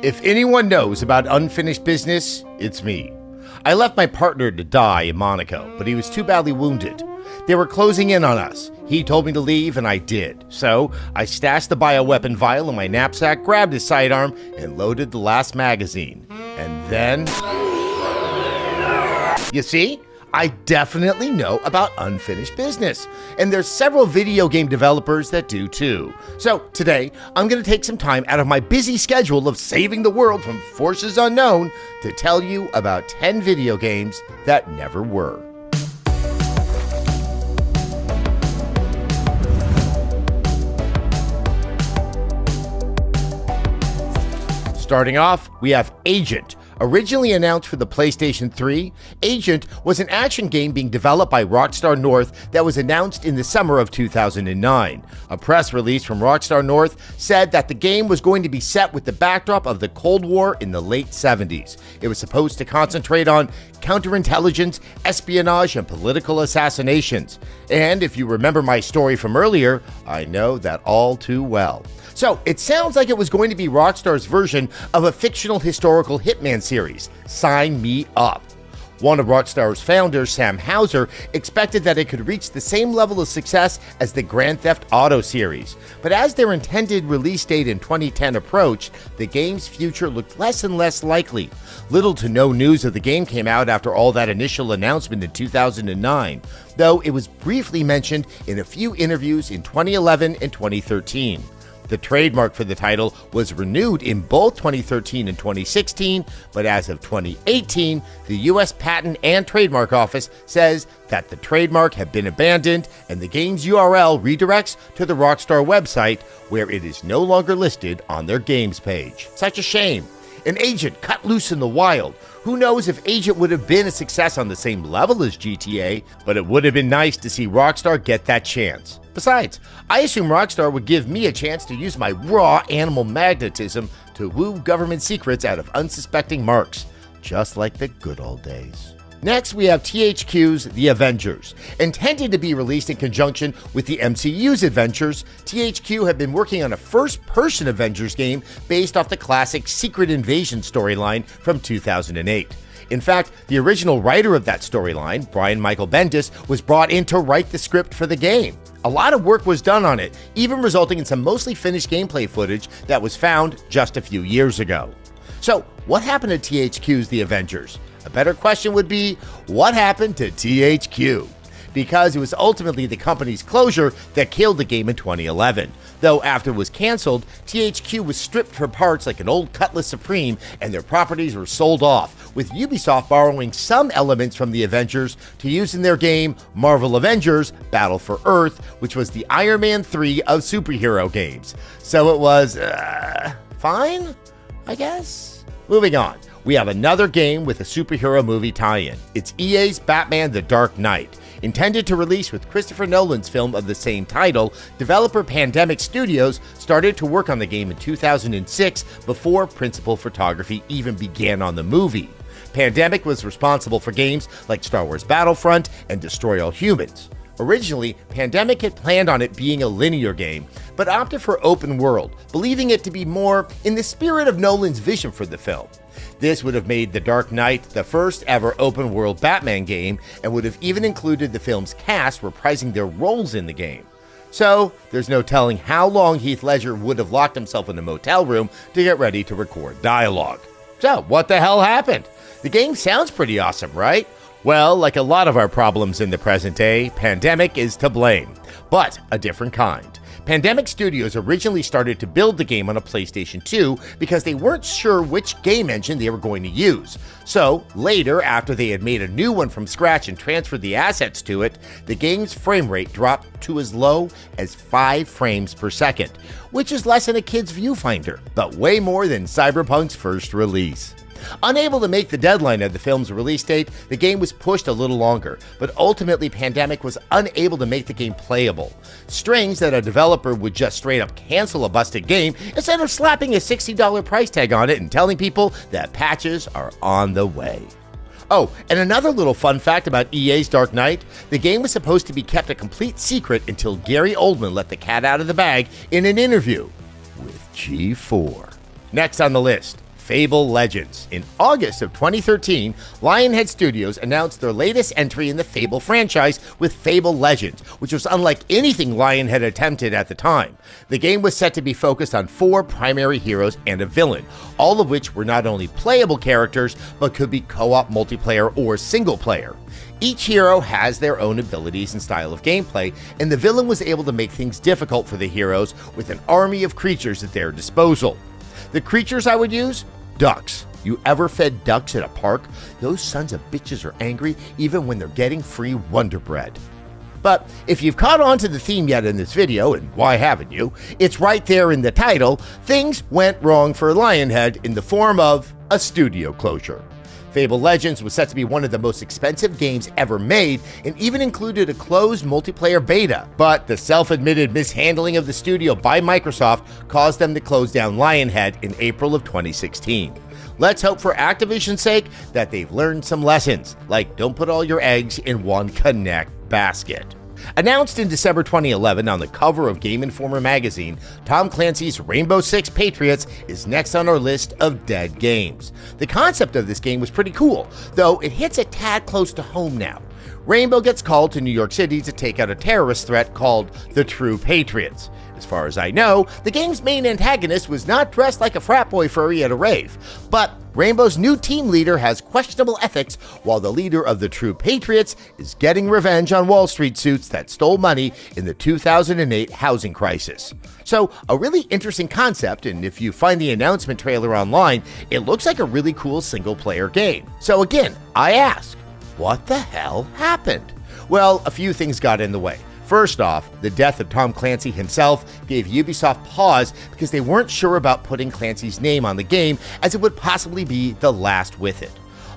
If anyone knows about unfinished business, it's me. I left my partner to die in Monaco, but he was too badly wounded. They were closing in on us. He told me to leave, and I did. So I stashed the bioweapon vial in my knapsack, grabbed his sidearm, and loaded the last magazine. And then... You see? I definitely know about unfinished business, and there's several video game developers that do too. So today, I'm going to take some time out of my busy schedule of saving the world from forces unknown to tell you about 10 video games that never were. Starting off, we have Agent. Originally announced for the PlayStation 3, Agent was an action game being developed by Rockstar North that was announced in the summer of 2009. A press release from Rockstar North said that the game was going to be set with the backdrop of the Cold War in the late 70s. It was supposed to concentrate on counterintelligence, espionage, and political assassinations. And if you remember my story from earlier, I know that all too well. So, it sounds like it was going to be Rockstar's version of a fictional historical Hitman series. Sign me up. One of Rockstar's founders, Sam Houser, expected that it could reach the same level of success as the Grand Theft Auto series. But as their intended release date in 2010 approached, the game's future looked less and less likely. Little to no news of the game came out after all that initial announcement in 2009, though it was briefly mentioned in a few interviews in 2011 and 2013. The trademark for the title was renewed in both 2013 and 2016, but as of 2018, the U.S. Patent and Trademark Office says that the trademark had been abandoned and the game's URL redirects to the Rockstar website, where it is no longer listed on their games page. Such a shame. An Agent cut loose in the wild. Who knows if Agent would have been a success on the same level as GTA, but it would have been nice to see Rockstar get that chance. Besides, I assume Rockstar would give me a chance to use my raw animal magnetism to woo government secrets out of unsuspecting marks, just like the good old days. Next, we have THQ's The Avengers. Intended to be released in conjunction with the MCU's adventures, THQ have been working on a first-person Avengers game based off the classic Secret Invasion storyline from 2008. In fact, the original writer of that storyline, Brian Michael Bendis, was brought in to write the script for the game. A lot of work was done on it, even resulting in some mostly finished gameplay footage that was found just a few years ago. So, what happened to THQ's The Avengers? A better question would be, what happened to THQ? Because it was ultimately the company's closure that killed the game in 2011. Though after it was canceled, THQ was stripped for parts like an old Cutlass Supreme, and their properties were sold off, with Ubisoft borrowing some elements from the Avengers to use in their game Marvel Avengers Battle for Earth, which was the Iron Man 3 of superhero games. So it was, fine, I guess? Moving on. We have another game with a superhero movie tie-in. It's EA's Batman: The Dark Knight. Intended to release with Christopher Nolan's film of the same title, developer Pandemic Studios started to work on the game in 2006 before principal photography even began on the movie. Pandemic was responsible for games like Star Wars Battlefront and Destroy All Humans. Originally, Pandemic had planned on it being a linear game, but opted for open world, believing it to be more in the spirit of Nolan's vision for the film. This would have made The Dark Knight the first ever open-world Batman game, and would have even included the film's cast reprising their roles in the game. So, there's no telling how long Heath Ledger would have locked himself in a motel room to get ready to record dialogue. So, what the hell happened? The game sounds pretty awesome, right? Well, like a lot of our problems in the present day, Pandemic is to blame, but a different kind. Pandemic Studios originally started to build the game on a PlayStation 2 because they weren't sure which game engine they were going to use. So, later, after they had made a new one from scratch and transferred the assets to it, the game's frame rate dropped to as low as 5 frames per second, which is less than a kid's viewfinder, but way more than Cyberpunk's first release. Unable to make the deadline of the film's release date, the game was pushed a little longer, but ultimately Pandemic was unable to make the game playable. Strange that a developer would just straight up cancel a busted game instead of slapping a $60 price tag on it and telling people that patches are on the way. Oh, and another little fun fact about EA's Dark Knight, the game was supposed to be kept a complete secret until Gary Oldman let the cat out of the bag in an interview with G4. Next on the list, Fable Legends. In August of 2013, Lionhead Studios announced their latest entry in the Fable franchise with Fable Legends, which was unlike anything Lionhead attempted at the time. The game was set to be focused on 4 primary heroes and a villain, all of which were not only playable characters, but could be co-op multiplayer or single player. Each hero has their own abilities and style of gameplay, and the villain was able to make things difficult for the heroes with an army of creatures at their disposal. The creatures I would use? Ducks. You ever fed ducks at a park? Those sons of bitches are angry even when they're getting free Wonder Bread. But if you've caught on to the theme yet in this video, and why haven't you, it's right there in the title, things went wrong for Lionhead in the form of a studio closure. Fable Legends was set to be one of the most expensive games ever made and even included a closed multiplayer beta, but the self-admitted mishandling of the studio by Microsoft caused them to close down Lionhead in April of 2016. Let's hope for Activision's sake that they've learned some lessons, like don't put all your eggs in one Connect basket. Announced in December 2011 on the cover of Game Informer magazine, Tom Clancy's Rainbow Six Patriots is next on our list of dead games. The concept of this game was pretty cool, though it hits a tad close to home now. Rainbow gets called to New York City to take out a terrorist threat called the True Patriots. As far as I know, the game's main antagonist was not dressed like a frat boy furry at a rave, but Rainbow's new team leader has questionable ethics, while the leader of the True Patriots is getting revenge on Wall Street suits that stole money in the 2008 housing crisis. So, a really interesting concept, and if you find the announcement trailer online, it looks like a really cool single-player game. So again, I ask, what the hell happened? Well, a few things got in the way. First off, the death of Tom Clancy himself gave Ubisoft pause because they weren't sure about putting Clancy's name on the game, as it would possibly be the last with it.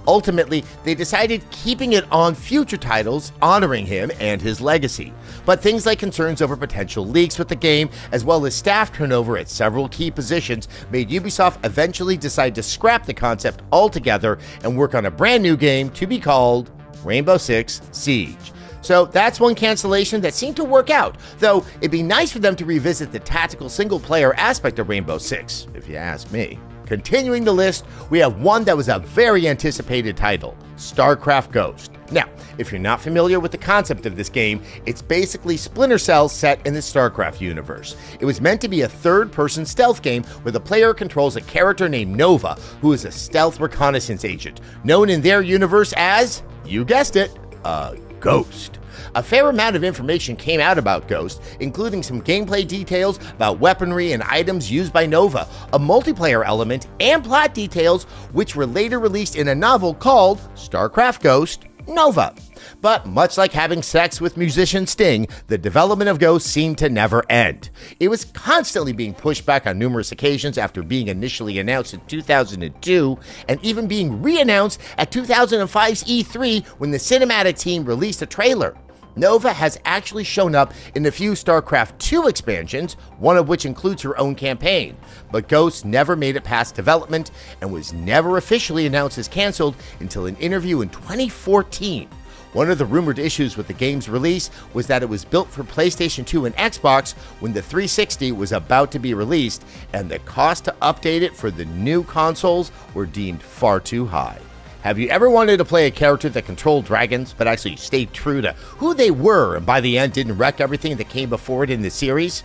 Ultimately, they decided keeping it on future titles, honoring him and his legacy. But things like concerns over potential leaks with the game, as well as staff turnover at several key positions, made Ubisoft eventually decide to scrap the concept altogether and work on a brand new game to be called Rainbow Six Siege. So that's one cancellation that seemed to work out, though it'd be nice for them to revisit the tactical single-player aspect of Rainbow Six, if you ask me. Continuing the list, we have one that was a very anticipated title, StarCraft Ghost. Now, if you're not familiar with the concept of this game, it's basically Splinter Cell set in the StarCraft universe. It was meant to be a third-person stealth game where the player controls a character named Nova, who is a stealth reconnaissance agent, known in their universe as, you guessed it, a ghost. A fair amount of information came out about Ghost, including some gameplay details about weaponry and items used by Nova, a multiplayer element, and plot details, which were later released in a novel called StarCraft Ghost Nova. But much like having sex with musician Sting, the development of Ghost seemed to never end. It was constantly being pushed back on numerous occasions after being initially announced in 2002, and even being re-announced at 2005's E3 when the cinematic team released a trailer. Nova has actually shown up in a few StarCraft 2 expansions, one of which includes her own campaign, but Ghost never made it past development and was never officially announced as canceled until an interview in 2014. One of the rumored issues with the game's release was that it was built for PlayStation 2 and Xbox when the 360 was about to be released, and the cost to update it for the new consoles were deemed far too high. Have you ever wanted to play a character that controlled dragons, but actually stayed true to who they were and by the end didn't wreck everything that came before it in the series?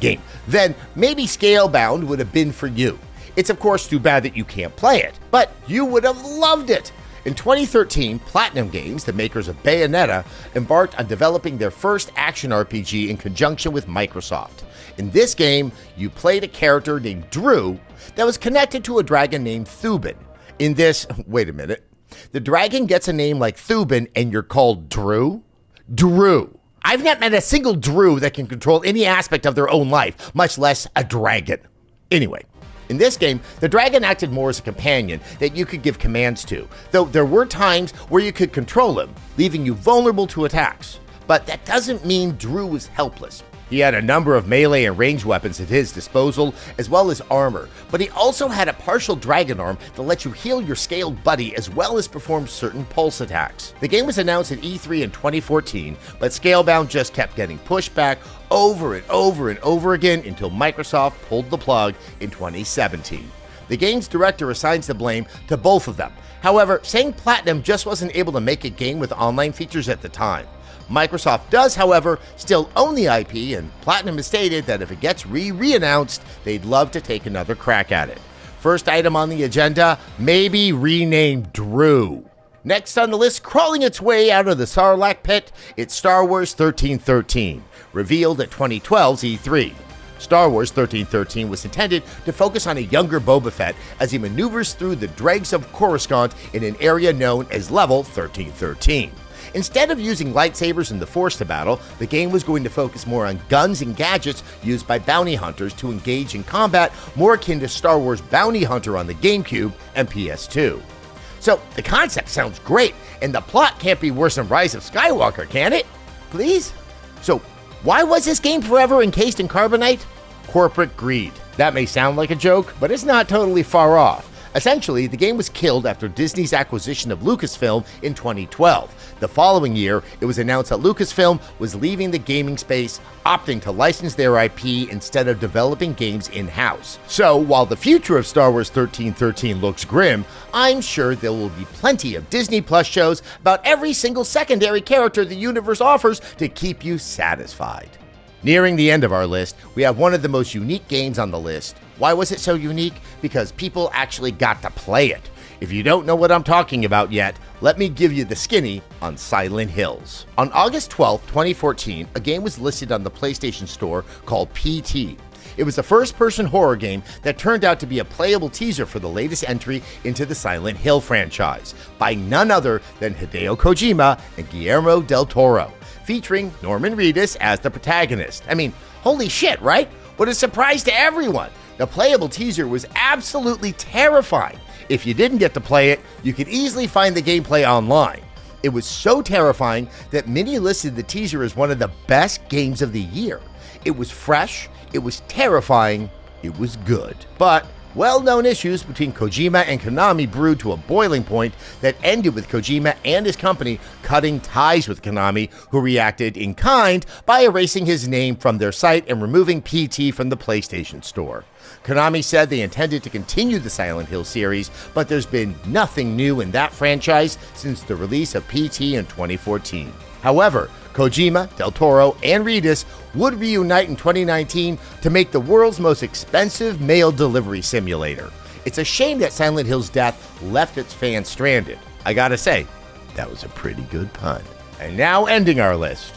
Game. Then maybe Scalebound would have been for you. It's of course too bad that you can't play it, but you would have loved it. In 2013, Platinum Games, the makers of Bayonetta, embarked on developing their first action RPG in conjunction with Microsoft. In this game, you played a character named Drew that was connected to a dragon named Thuban. In this, wait a minute, the dragon gets a name like Thuban and you're called Drew? Drew. I've not met a single Drew that can control any aspect of their own life, much less a dragon. Anyway, in this game, the dragon acted more as a companion that you could give commands to, though there were times where you could control him, leaving you vulnerable to attacks. But that doesn't mean Drew was helpless. He had a number of melee and ranged weapons at his disposal, as well as armor, but he also had a partial dragon arm that lets you heal your scaled buddy as well as perform certain pulse attacks. The game was announced at E3 in 2014, but Scalebound just kept getting pushed back over and over and over again until Microsoft pulled the plug in 2017. The game's director assigns the blame to both of them. However, saying Platinum just wasn't able to make a game with online features at the time. Microsoft does, however, still own the IP, and Platinum has stated that if it gets re-announced, they'd love to take another crack at it. First item on the agenda, maybe rename Drew. Next on the list, crawling its way out of the Sarlacc pit, it's Star Wars 1313, revealed at 2012's E3. Star Wars 1313 was intended to focus on a younger Boba Fett as he maneuvers through the dregs of Coruscant in an area known as Level 1313. Instead of using lightsabers and the Force to battle, the game was going to focus more on guns and gadgets used by bounty hunters to engage in combat more akin to Star Wars Bounty Hunter on the GameCube and PS2. So the concept sounds great, and the plot can't be worse than Rise of Skywalker, can it? Please? So why was this game forever encased in carbonite? Corporate greed. That may sound like a joke, but it's not totally far off. Essentially, the game was killed after Disney's acquisition of Lucasfilm in 2012. The following year, it was announced that Lucasfilm was leaving the gaming space, opting to license their IP instead of developing games in-house. So, while the future of Star Wars 1313 looks grim, I'm sure there will be plenty of Disney Plus shows about every single secondary character the universe offers to keep you satisfied. Nearing the end of our list, we have one of the most unique games on the list. Why was it so unique? Because people actually got to play it. If you don't know what I'm talking about yet, let me give you the skinny on Silent Hills. On August 12, 2014, a game was listed on the PlayStation Store called PT. It was a first-person horror game that turned out to be a playable teaser for the latest entry into the Silent Hill franchise by none other than Hideo Kojima and Guillermo del Toro, featuring Norman Reedus as the protagonist. I mean, holy shit, right? What a surprise to everyone! The playable teaser was absolutely terrifying. If you didn't get to play it, you could easily find the gameplay online. It was so terrifying that many listed the teaser as one of the best games of the year. It was fresh, it was terrifying, it was good. But well-known issues between Kojima and Konami brewed to a boiling point that ended with Kojima and his company cutting ties with Konami, who reacted in kind by erasing his name from their site and removing PT from the PlayStation Store. Konami said they intended to continue the Silent Hill series, but there's been nothing new in that franchise since the release of PT in 2014. However, Kojima, Del Toro, and Reedus would reunite in 2019 to make the world's most expensive mail delivery simulator. It's a shame that Silent Hill's death left its fans stranded. I gotta say, that was a pretty good pun. And now ending our list.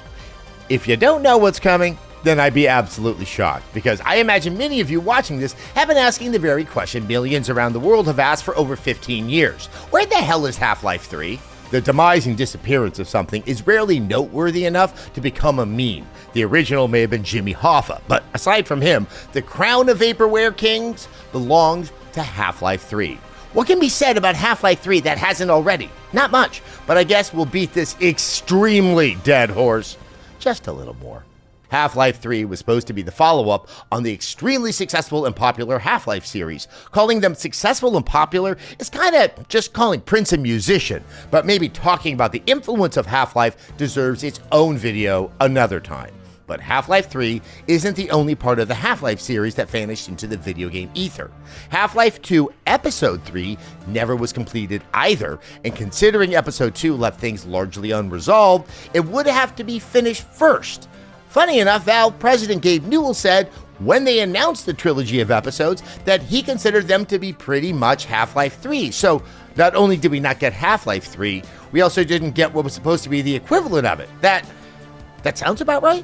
If you don't know what's coming, then I'd be absolutely shocked, because I imagine many of you watching this have been asking the very question millions around the world have asked for over 15 years. Where the hell is Half-Life 3? The demise and disappearance of something is rarely noteworthy enough to become a meme. The original may have been Jimmy Hoffa, but aside from him, the crown of Vaporware Kings belongs to Half-Life 3. What can be said about Half-Life 3 that hasn't already? Not much, but I guess we'll beat this extremely dead horse just a little more. Half-Life 3 was supposed to be the follow-up on the extremely successful and popular Half-Life series. Calling them successful and popular is kind of just calling Prince a musician, but maybe talking about the influence of Half-Life deserves its own video another time. But Half-Life 3 isn't the only part of the Half-Life series that vanished into the video game ether. Half-Life 2 Episode 3 never was completed either, and considering Episode 2 left things largely unresolved, it would have to be finished first. Funny enough, Valve president Gabe Newell said when they announced the trilogy of episodes that he considered them to be pretty much Half-Life 3. So not only did we not get Half-Life 3, we also didn't get what was supposed to be the equivalent of it. That sounds about right?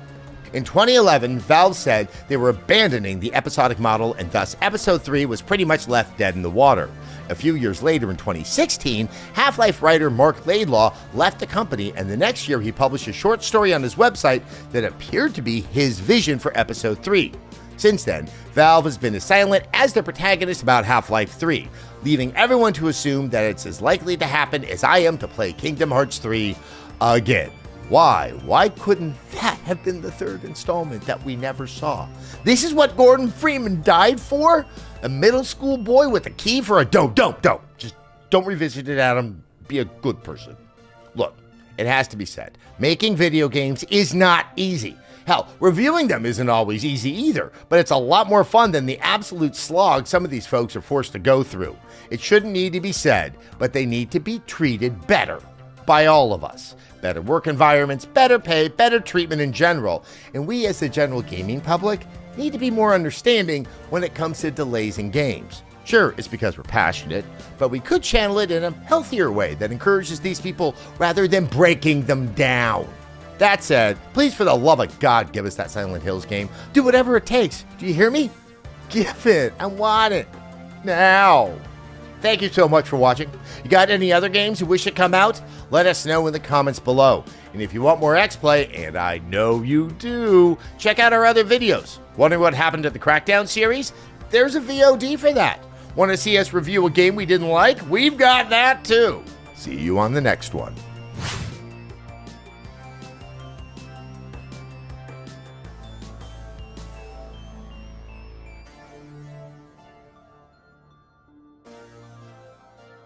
In 2011, Valve said they were abandoning the episodic model, and thus Episode 3 was pretty much left dead in the water. A few years later, in 2016, Half-Life writer Mark Laidlaw left the company, and the next year he published a short story on his website that appeared to be his vision for Episode 3. Since then, Valve has been as silent as the protagonist about Half-Life 3, leaving everyone to assume that it's as likely to happen as I am to play Kingdom Hearts 3 again. Why? Why couldn't that have been the third installment that we never saw? This is what Gordon Freeman died for? A middle school boy with a key for a don't. Just don't revisit it, Adam. Be a good person. Look, it has to be said, making video games is not easy. Hell, reviewing them isn't always easy either, but it's a lot more fun than the absolute slog some of these folks are forced to go through. It shouldn't need to be said, but they need to be treated better by all of us. Better work environments, better pay, better treatment in general. And we as the general gaming public need to be more understanding when it comes to delays in games. Sure, it's because we're passionate, but we could channel it in a healthier way that encourages these people rather than breaking them down. That said, please for the love of God, give us that Silent Hills game. Do whatever it takes. Do you hear me? Give it. I want it. Now. Thank you so much for watching. You got any other games you wish to come out? Let us know in the comments below. And if you want more X-Play, and I know you do, check out our other videos. Wondering what happened to the Crackdown series? There's a VOD for that. Want to see us review a game we didn't like? We've got that too. See you on the next one.